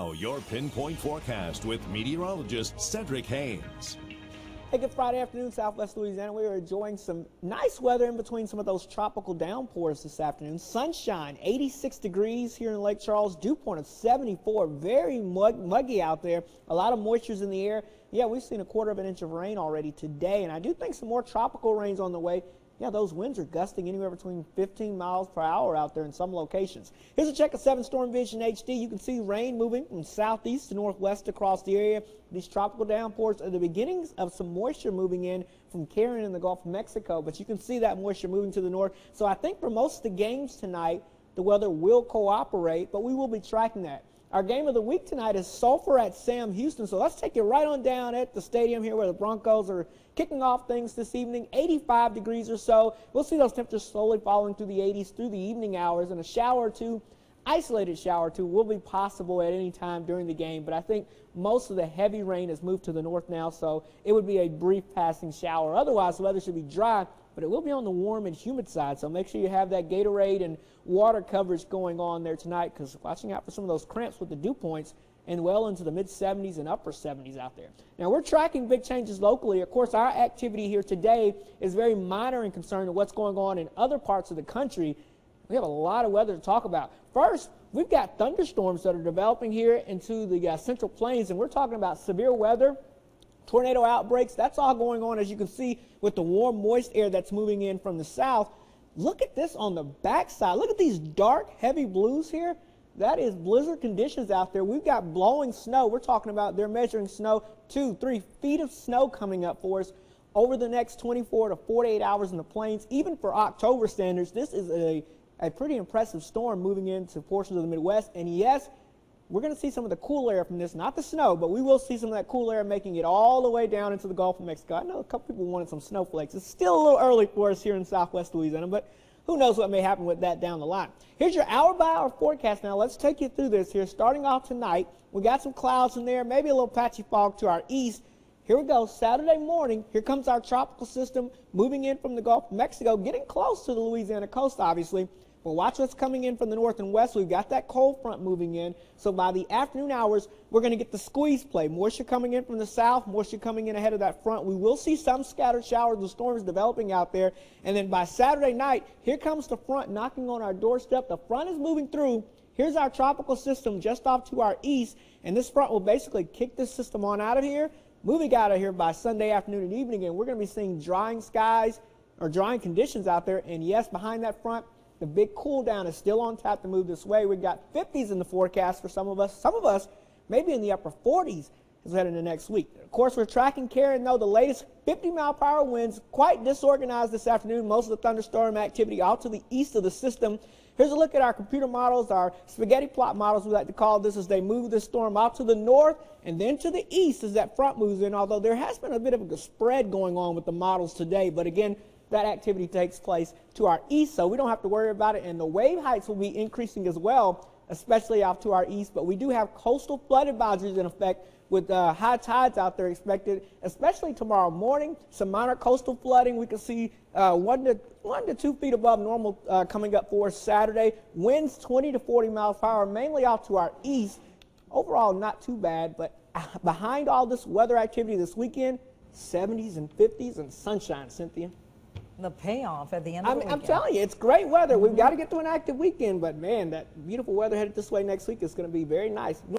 Now, your pinpoint forecast with meteorologist Cedric Haynes. Hey, good Friday afternoon, Southwest Louisiana. We are enjoying some nice weather in between some of those tropical downpours this afternoon. Sunshine, 86 degrees here in Lake Charles. Dew point of 74. Very muggy out there. A lot of moisture in the air. Yeah, we've seen a quarter of an inch of rain already today, and I do think some more tropical rain's on the way. Yeah, those winds are gusting anywhere between 15 miles per hour out there in some locations. Here's a check of 7 Storm Vision HD. You can see rain moving from southeast to northwest across the area. These tropical downpours are the beginnings of some moisture moving in from Karen in the Gulf of Mexico, but you can see that moisture moving to the north. So I think for most of the games tonight, the weather will cooperate, but we will be tracking that. Our game of the week tonight is Sulphur at Sam Houston. So let's take you right on down at the stadium here where the Broncos are kicking off things this evening. 85 degrees or so. We'll see those temperatures slowly falling through the 80s through the evening hours, and a shower or two, isolated shower or two, will be possible at any time during the game. But I think most of the heavy rain has moved to the north now, so it would be a brief passing shower. Otherwise, the weather should be dry, but it will be on the warm and humid side, so make sure you have that Gatorade and water coverage going on there tonight, because watching out for some of those cramps with the dew points and well into the mid-70s and upper 70s out there. Now, we're tracking big changes locally. Of course, our activity here today is very minor in concern to what's going on in other parts of the country. We have a lot of weather to talk about. First, we've got thunderstorms that are developing here into the Central Plains, and we're talking about severe weather, tornado outbreaks. That's all going on, as you can see, with the warm, moist air that's moving in from the south. Look at this on the backside. Look at these dark, heavy blues here. That is blizzard conditions out there. We've got blowing snow. We're talking about they're measuring snow, 2-3 feet of snow coming up for us over the next 24 to 48 hours in the plains. Even for October standards, this is a pretty impressive storm moving into portions of the Midwest. And yes, we're going to see some of the cool air from this, not the snow, but we will see some of that cool air making it all the way down into the Gulf of Mexico. I know a couple people wanted some snowflakes. It's still a little early for us here in Southwest Louisiana, but who knows what may happen with that down the line. Here's your hour-by-hour forecast now. Let's take you through this here. Starting off tonight, we got some clouds in there, maybe a little patchy fog to our east. Here we go, Saturday morning. Here comes our tropical system moving in from the Gulf of Mexico, getting close to the Louisiana coast, obviously. But watch what's coming in from the north and west. We've got that cold front moving in. So by the afternoon hours, we're going to get the squeeze play. Moisture coming in from the south, moisture coming in ahead of that front. We will see some scattered showers and storms developing out there. And then by Saturday night, here comes the front knocking on our doorstep. The front is moving through. Here's our tropical system just off to our east. And this front will basically kick this system on out of here, moving out of here by Sunday afternoon and evening. And we're going to be seeing drying skies or drying conditions out there. And yes, behind that front, the big cool down is still on tap to move this way. We've got 50s in the forecast for some of us. Some of us maybe in the upper 40s as we head into next week. Of course, we're tracking Karen, though. The latest 50-mile-per-hour winds, quite disorganized this afternoon. Most of the thunderstorm activity out to the east of the system. Here's a look at our computer models, our spaghetti plot models, we like to call this, as they move this storm out to the north and then to the east as that front moves in, although there has been a bit of a spread going on with the models today. But again, that activity takes place to our east, so we don't have to worry about it. And the wave heights will be increasing as well, especially off to our east. But we do have coastal flood advisories in effect with high tides out there expected, especially tomorrow morning. Some minor coastal flooding. We can see 1 to 2 feet above normal coming up for us Saturday. Winds 20 to 40 miles per hour, mainly off to our east. Overall, not too bad. But behind all this weather activity this weekend, 70s and 50s and sunshine, Cynthia. The payoff at the end of the weekend. I'm telling you, it's great weather. We've got to get to an active weekend, but man, that beautiful weather headed this way next week is going to be very nice.